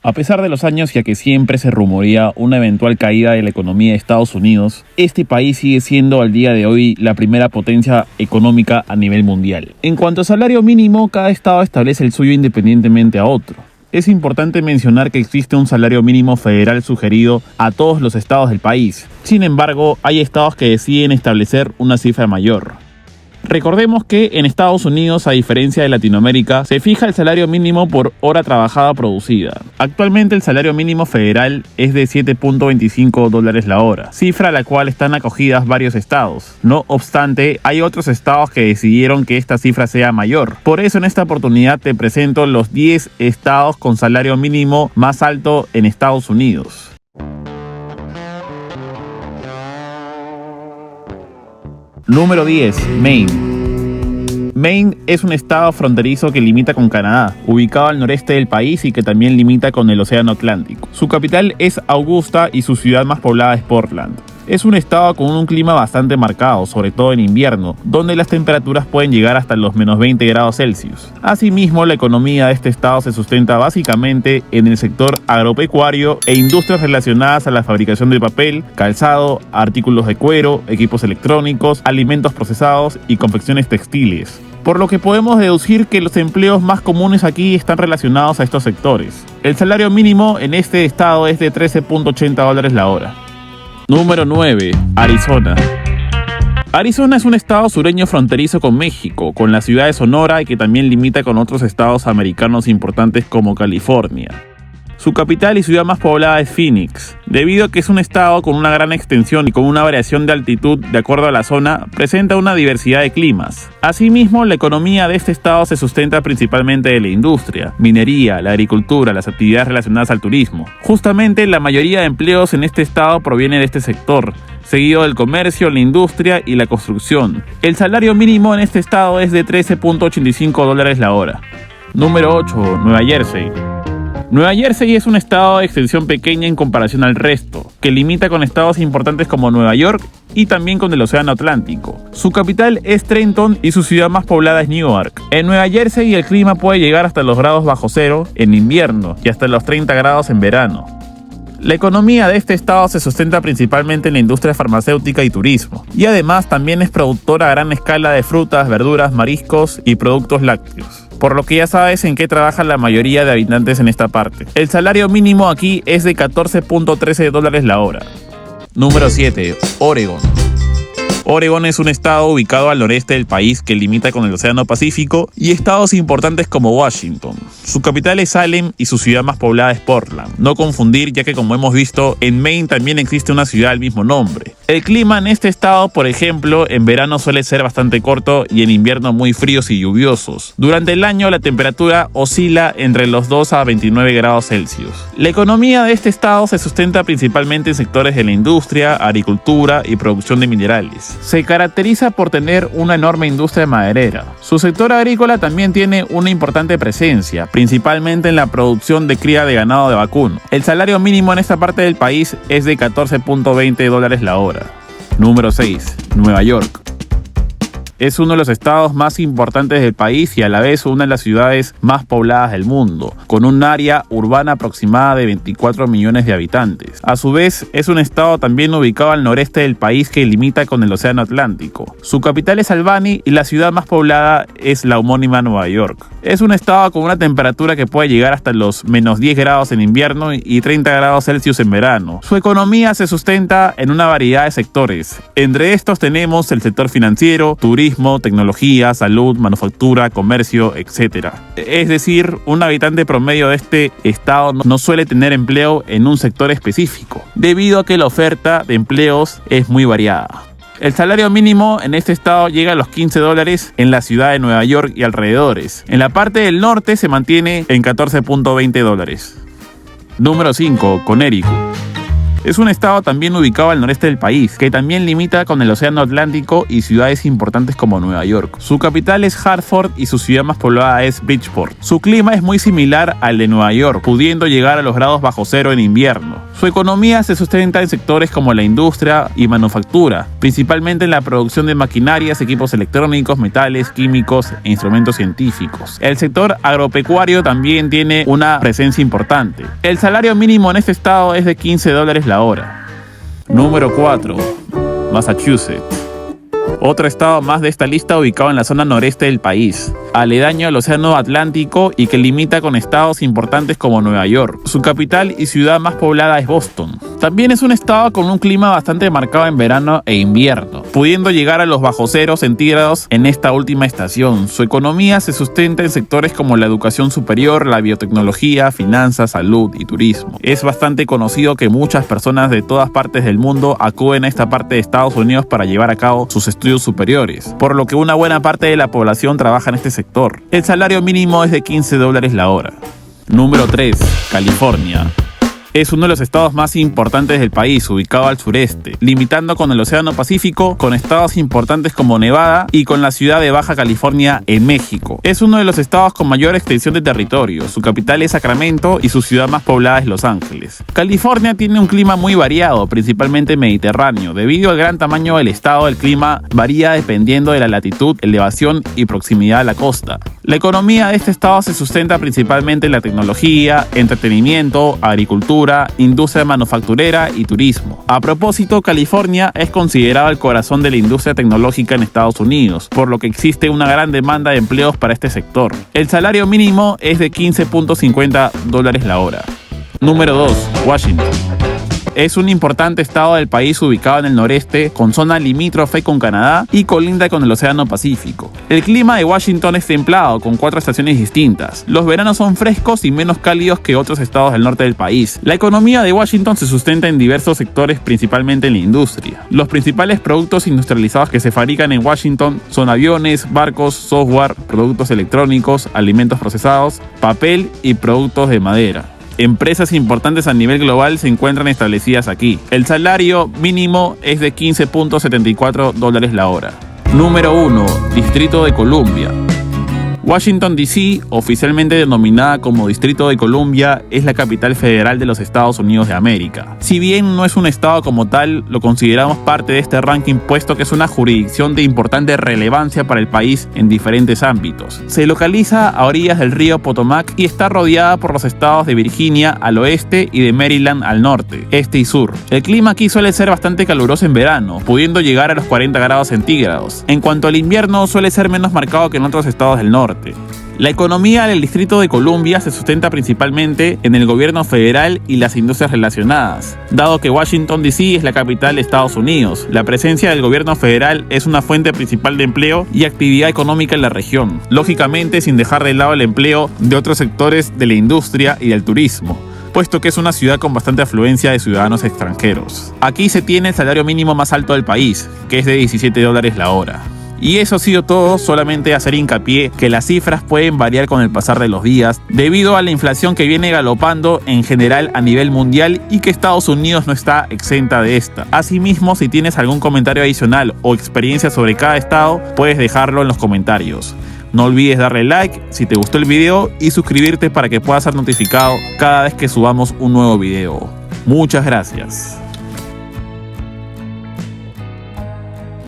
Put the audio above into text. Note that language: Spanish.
A pesar de los años, ya que siempre se rumorea una eventual caída de la economía de Estados Unidos, este país sigue siendo al día de hoy la primera potencia económica a nivel mundial. En cuanto a salario mínimo, cada estado establece el suyo independientemente a otro. Es importante mencionar que existe un salario mínimo federal sugerido a todos los estados del país. Sin embargo, hay estados que deciden establecer una cifra mayor. Recordemos que en Estados Unidos, a diferencia de Latinoamérica, se fija el salario mínimo por hora trabajada producida. Actualmente el salario mínimo federal es de $7.25 la hora, cifra a la cual están acogidas varios estados. No obstante, hay otros estados que decidieron que esta cifra sea mayor. Por eso en esta oportunidad te presento los 10 estados con salario mínimo más alto en Estados Unidos. Número 10. Maine. Maine es un estado fronterizo que limita con Canadá, ubicado al noreste del país y que también limita con el Océano Atlántico. Su capital es Augusta y su ciudad más poblada es Portland. Es un estado con un clima bastante marcado, sobre todo en invierno, donde las temperaturas pueden llegar hasta los menos 20 grados Celsius. Asimismo, la economía de este estado se sustenta básicamente en el sector agropecuario e industrias relacionadas a la fabricación de papel, calzado, artículos de cuero, equipos electrónicos, alimentos procesados y confecciones textiles. Por lo que podemos deducir que los empleos más comunes aquí están relacionados a estos sectores. El salario mínimo en este estado es de $13.80 la hora. Número 9. Arizona. Arizona es un estado sureño fronterizo con México, con la ciudad de Sonora y que también limita con otros estados americanos importantes como California. Su capital y ciudad más poblada es Phoenix. Debido a que es un estado con una gran extensión y con una variación de altitud de acuerdo a la zona, presenta una diversidad de climas. Asimismo, la economía de este estado se sustenta principalmente de la industria, minería, la agricultura, las actividades relacionadas al turismo. Justamente, la mayoría de empleos en este estado proviene de este sector, seguido del comercio, la industria y la construcción. El salario mínimo en este estado es de $13.85 la hora. Número 8. Nueva Jersey. Nueva Jersey es un estado de extensión pequeña en comparación al resto, que limita con estados importantes como Nueva York y también con el Océano Atlántico. Su capital es Trenton y su ciudad más poblada es Newark. En Nueva Jersey el clima puede llegar hasta los grados bajo cero en invierno y hasta los 30 grados en verano. La economía de este estado se sustenta principalmente en la industria farmacéutica y turismo, y además también es productora a gran escala de frutas, verduras, mariscos y productos lácteos. Por lo que ya sabes en qué trabaja la mayoría de habitantes en esta parte. El salario mínimo aquí es de $14.13 la hora. Número 7. Oregon. Oregon es un estado ubicado al noreste del país que limita con el Océano Pacífico y estados importantes como Washington. Su capital es Salem y su ciudad más poblada es Portland. No confundir, ya que como hemos visto, en Maine también existe una ciudad del mismo nombre. El clima en este estado, por ejemplo, en verano suele ser bastante corto y en invierno muy fríos y lluviosos. Durante el año la temperatura oscila entre los 2 a 29 grados Celsius. La economía de este estado se sustenta principalmente en sectores de la industria, agricultura y producción de minerales. Se caracteriza por tener una enorme industria maderera. Su sector agrícola también tiene una importante presencia, principalmente en la producción de cría de ganado de vacuno. El salario mínimo en esta parte del país es de $14.20 la hora. Número 6. Nueva York. Es uno de los estados más importantes del país y a la vez una de las ciudades más pobladas del mundo, con un área urbana aproximada de 24 millones de habitantes. A su vez, es un estado también ubicado al noreste del país que limita con el Océano Atlántico. Su capital es Albany y la ciudad más poblada es la homónima Nueva York. Es un estado con una temperatura que puede llegar hasta los menos 10 grados en invierno y 30 grados Celsius en verano. Su economía se sustenta en una variedad de sectores. Entre estos tenemos el sector financiero, turismo, tecnología, salud, manufactura, comercio, etc. Es decir, un habitante promedio de este estado no suele tener empleo en un sector específico, debido a que la oferta de empleos es muy variada. El salario mínimo en este estado llega a los $15 en la ciudad de Nueva York y alrededores. En la parte del norte se mantiene en $14.20. Número 5. Connecticut. Es un estado también ubicado al noreste del país, que también limita con el Océano Atlántico y ciudades importantes como Nueva York. Su capital es Hartford y su ciudad más poblada es Bridgeport. Su clima es muy similar al de Nueva York, pudiendo llegar a los grados bajo cero en invierno. Su economía se sustenta en sectores como la industria y manufactura, principalmente en la producción de maquinarias, equipos electrónicos, metales, químicos e instrumentos científicos. El sector agropecuario también tiene una presencia importante. El salario mínimo en este estado es de $15 la hora. Número 4. Massachusetts. Otro estado más de esta lista ubicado en la zona noreste del país, aledaño al océano Atlántico y que limita con estados importantes como Nueva York. Su capital y ciudad más poblada es Boston. También es un estado con un clima bastante marcado en verano e invierno, pudiendo llegar a los bajo 0 centígrados en esta última estación. Su economía se sustenta en sectores como la educación superior, la biotecnología, finanzas, salud y turismo. Es bastante conocido que muchas personas de todas partes del mundo acuden a esta parte de Estados Unidos para llevar a cabo sus estudios superiores, por lo que una buena parte de la población trabaja en este sector. El salario mínimo es de $15 la hora. Número 3. California. Es uno de los estados más importantes del país, ubicado al sureste, limitando con el Océano Pacífico, con estados importantes como Nevada y con la ciudad de Baja California en México. Es uno de los estados con mayor extensión de territorio. Su capital es Sacramento y su ciudad más poblada es Los Ángeles. California tiene un clima muy variado, principalmente mediterráneo. Debido al gran tamaño del estado, el clima varía dependiendo de la latitud, elevación y proximidad a la costa. La economía de este estado se sustenta principalmente en la tecnología, entretenimiento, agricultura, industria manufacturera y turismo. A propósito, California es considerado el corazón de la industria tecnológica en Estados Unidos, por lo que existe una gran demanda de empleos para este sector. El salario mínimo es de $15.50 la hora. Número 2. Washington. Es un importante estado del país ubicado en el noreste, con zona limítrofe con Canadá y colinda con el Océano Pacífico. El clima de Washington es templado, con 4 estaciones distintas. Los veranos son frescos y menos cálidos que otros estados del norte del país. La economía de Washington se sustenta en diversos sectores, principalmente en la industria. Los principales productos industrializados que se fabrican en Washington son aviones, barcos, software, productos electrónicos, alimentos procesados, papel y productos de madera. Empresas importantes a nivel global se encuentran establecidas aquí. El salario mínimo es de $15.74 la hora. Número 1. Distrito de Columbia. Washington, D.C., oficialmente denominada como Distrito de Columbia, es la capital federal de los Estados Unidos de América. Si bien no es un estado como tal, lo consideramos parte de este ranking puesto que es una jurisdicción de importante relevancia para el país en diferentes ámbitos. Se localiza a orillas del río Potomac y está rodeada por los estados de Virginia al oeste y de Maryland al norte, este y sur. El clima aquí suele ser bastante caluroso en verano, pudiendo llegar a los 40 grados centígrados. En cuanto al invierno, suele ser menos marcado que en otros estados del norte. La economía del Distrito de Columbia se sustenta principalmente en el gobierno federal y las industrias relacionadas. Dado que Washington, D.C. es la capital de Estados Unidos, la presencia del gobierno federal es una fuente principal de empleo y actividad económica en la región, lógicamente sin dejar de lado el empleo de otros sectores de la industria y del turismo, puesto que es una ciudad con bastante afluencia de ciudadanos extranjeros. Aquí se tiene el salario mínimo más alto del país, que es de $17 la hora. Y eso ha sido todo, solamente hacer hincapié que las cifras pueden variar con el pasar de los días debido a la inflación que viene galopando en general a nivel mundial y que Estados Unidos no está exenta de esta. Asimismo, si tienes algún comentario adicional o experiencia sobre cada estado, puedes dejarlo en los comentarios. No olvides darle like si te gustó el video y suscribirte para que puedas ser notificado cada vez que subamos un nuevo video. Muchas gracias.